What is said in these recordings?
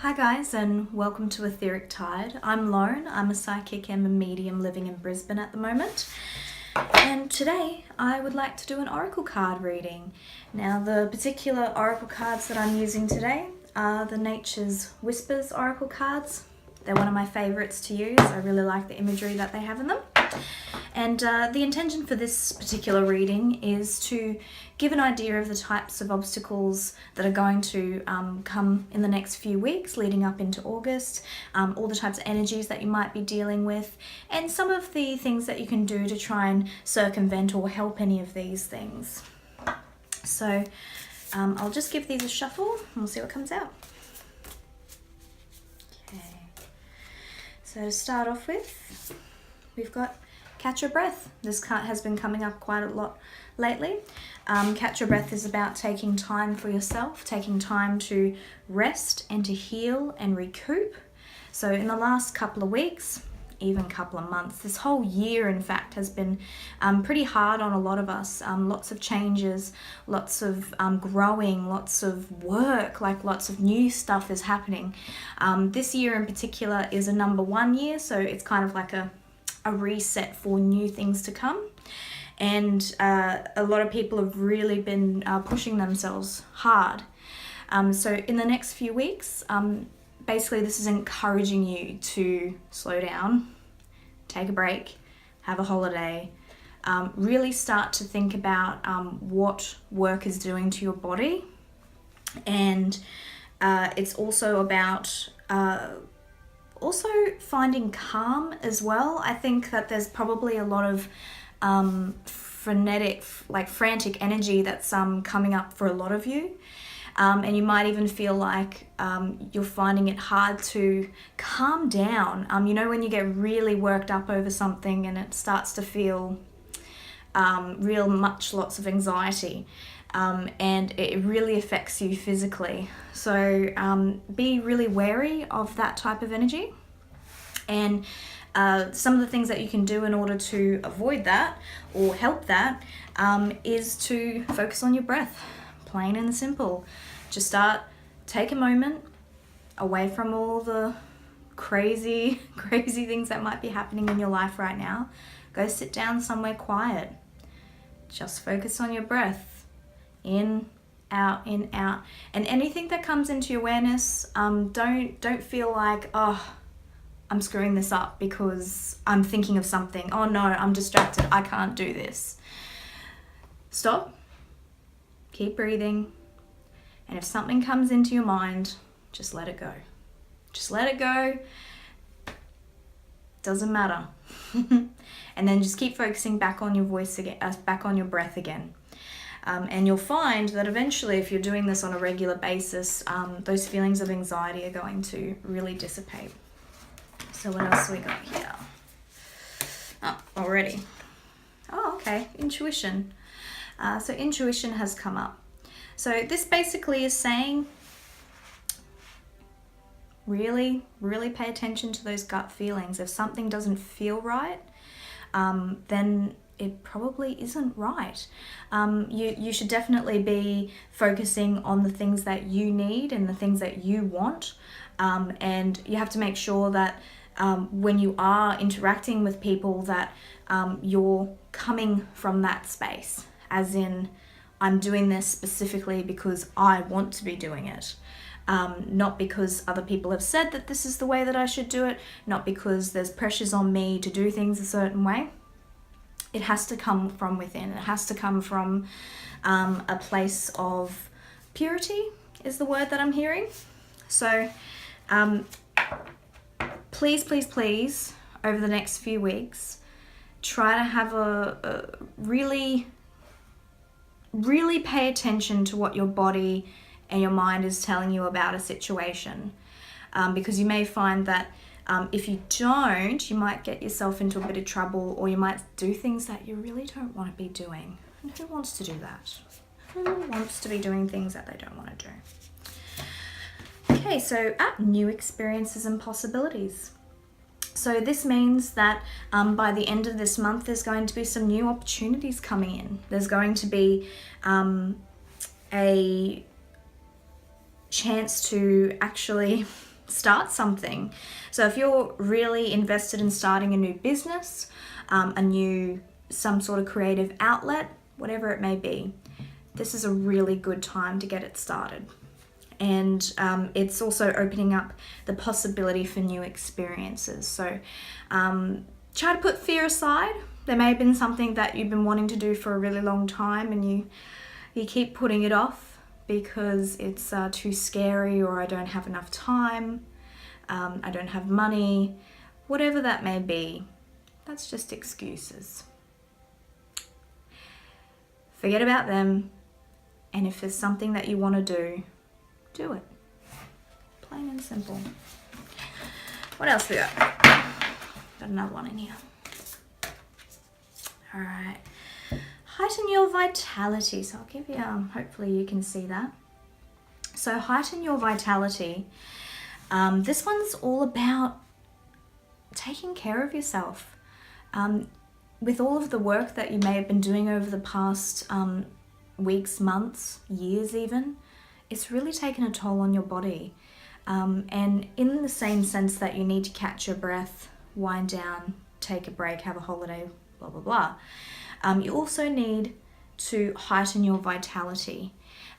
Hi guys, and welcome to Etheric Tide. I'm Lauren. I'm a psychic and a medium living in Brisbane at the moment. And today I would like to do an oracle card reading. Now the particular oracle cards that I'm using today are the Nature's Whispers oracle cards. They're one of my favorites to use. I really like the imagery that they have in them. And the intention for this particular reading is to give an idea of the types of obstacles that are going to come in the next few weeks leading up into August, all the types of energies that you might be dealing with, and some of the things that you can do to try and circumvent or help any of these things. So I'll just give these a shuffle and we'll see what comes out. Okay, so to start off with, we've got Catch Your Breath. This card has been coming up quite a lot lately. Catch Your Breath is about taking time for yourself, taking time to rest and to heal and recoup. So in the last couple of weeks, even couple of months, this whole year in fact has been pretty hard on a lot of us. Lots of changes, lots of growing, lots of work, like lots of new stuff is happening. This year in particular is a number 1 year, so it's kind of like a reset for new things to come, and a lot of people have really been pushing themselves hard. So in the next few weeks, basically this is encouraging you to slow down, take a break, have a holiday, really start to think about what work is doing to your body, and it's also about also finding calm as well. I think that there's probably a lot of frantic energy that's coming up for a lot of you, and you might even feel like you're finding it hard to calm down. You know, when you get really worked up over something and it starts to feel lots of anxiety, and it really affects you physically. So be really wary of that type of energy, and some of the things that you can do in order to avoid that or help that is to focus on your breath, plain and simple. Just take a moment away from all the crazy things that might be happening in your life right now. Go sit down somewhere quiet. Just focus on your breath. In, out, and anything that comes into your awareness, don't feel like, oh, I'm screwing this up because I'm thinking of something. Oh no, I'm distracted, I can't do this. Stop, keep breathing, and if something comes into your mind, just let it go. Just let it go. Doesn't matter. And then just keep focusing back on your voice again, back on your breath again. And you'll find that eventually, if you're doing this on a regular basis, those feelings of anxiety are going to really dissipate. So what else we got here? Oh, already. Oh, okay, intuition. So intuition has come up. So this basically is saying, really pay attention to those gut feelings. If something doesn't feel right, then it probably isn't right. You should definitely be focusing on the things that you need and the things that you want, and you have to make sure that when you are interacting with people that you're coming from that space, as in, I'm doing this specifically because I want to be doing it, not because other people have said that this is the way that I should do it, not because there's pressures on me to do things a certain way. It has to come from within. It has to come from a place of purity is the word that I'm hearing. So please, over the next few weeks, try to have a really pay attention to what your body and your mind is telling you about a situation, because you may find that if you don't, you might get yourself into a bit of trouble, or you might do things that you really don't want to be doing. And who wants to do that? Who wants to be doing things that they don't want to do? Okay, so new experiences and possibilities. So this means that by the end of this month, there's going to be some new opportunities coming in. There's going to be a chance to actually start something. So if you're really invested in starting a new business, some sort of creative outlet, whatever it may be, this is a really good time to get it started. And it's also opening up the possibility for new experiences. So try to put fear aside. There may have been something that you've been wanting to do for a really long time and you keep putting it off because it's too scary, or I don't have enough time, I don't have money, whatever that may be. That's just excuses. Forget about them, and if there's something that you want to do it. Plain and simple. What else we got? Got another one in here. All right. Heighten your vitality. So I'll give you, hopefully you can see that. So heighten your vitality. This one's all about taking care of yourself. With all of the work that you may have been doing over the past weeks, months, years even, it's really taken a toll on your body. And in the same sense that you need to catch your breath, wind down, take a break, have a holiday, blah, blah, blah. You also need to heighten your vitality.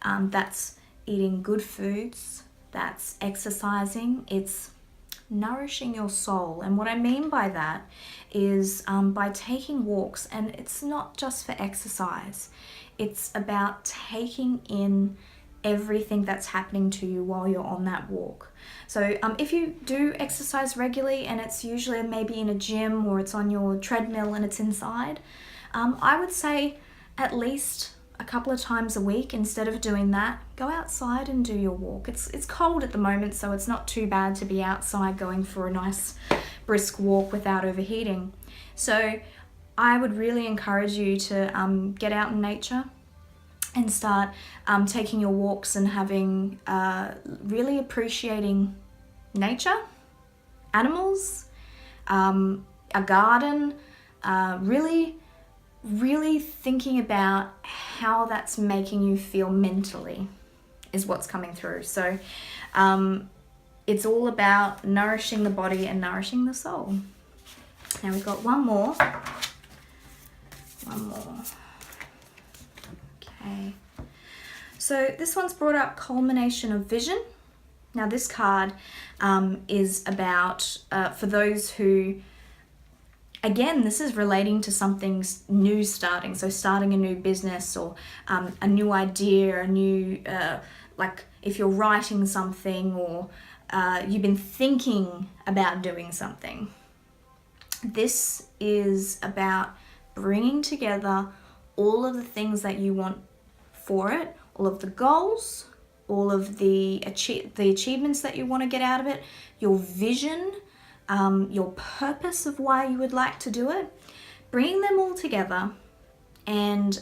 That's eating good foods, that's exercising, it's nourishing your soul. And what I mean by that is by taking walks, and it's not just for exercise, it's about taking in everything that's happening to you while you're on that walk. So if you do exercise regularly, and it's usually maybe in a gym or it's on your treadmill and it's inside, I would say at least a couple of times a week, instead of doing that, go outside and do your walk. It's cold at the moment, so it's not too bad to be outside going for a nice brisk walk without overheating. So I would really encourage you to get out in nature and start taking your walks and having really appreciating nature, animals, a garden, really thinking about how that's making you feel mentally is what's coming through. So it's all about nourishing the body and nourishing the soul. Now we've got one more. Okay. So this one's brought up culmination of vision. Now this card is about, for those who, again, this is relating to something new starting. So starting a new business, or a new idea, a new, like if you're writing something, or you've been thinking about doing something. This is about bringing together all of the things that you want for it, all of the goals, all of the achievements that you want to get out of it, your vision, your purpose of why you would like to do it, bringing them all together and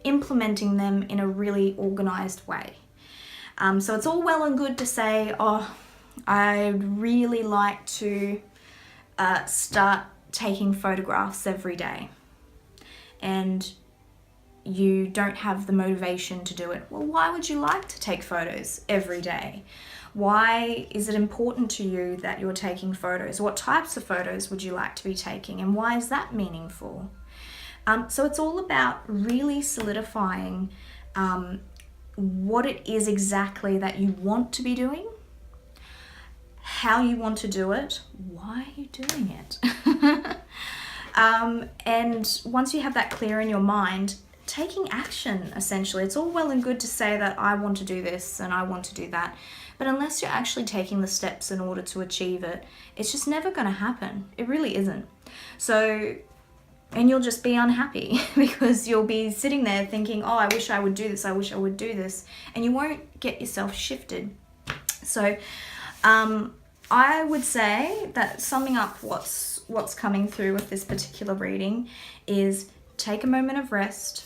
implementing them in a really organized way. So it's all well and good to say, oh, I'd really like to start taking photographs every day, and you don't have the motivation to do it. Well, why would you like to take photos every day? Why is it important to you that you're taking photos? What types of photos would you like to be taking, and why is that meaningful? So it's all about really solidifying what it is exactly that you want to be doing, how you want to do it, why are you doing it? And once you have that clear in your mind, taking action, essentially. It's all well and good to say that I want to do this and I want to do that, but unless you're actually taking the steps in order to achieve it, it's just never going to happen. It really isn't. So, and you'll just be unhappy because you'll be sitting there thinking, oh, I wish I would do this, I wish I would do this, and you won't get yourself shifted. So I would say that summing up what's coming through with this particular reading is take a moment of rest,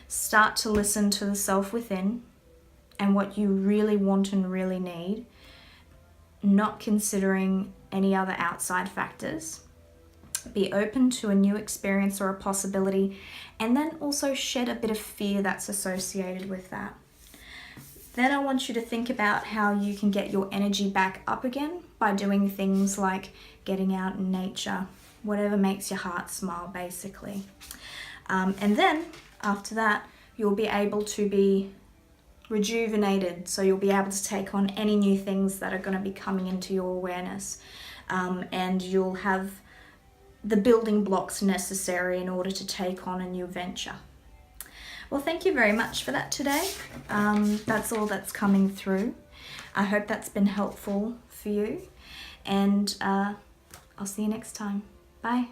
start to listen to the self within and what you really want and really need, not considering any other outside factors. Be open to a new experience or a possibility, and then also shed a bit of fear that's associated with that. Then I want you to think about how you can get your energy back up again by doing things like getting out in nature, whatever makes your heart smile, basically. And then after that, you'll be able to be rejuvenated, so you'll be able to take on any new things that are going to be coming into your awareness, and you'll have the building blocks necessary in order to take on a new venture. Well, thank you very much for that today. That's all that's coming through. I hope that's been helpful for you, and I'll see you next time. Bye.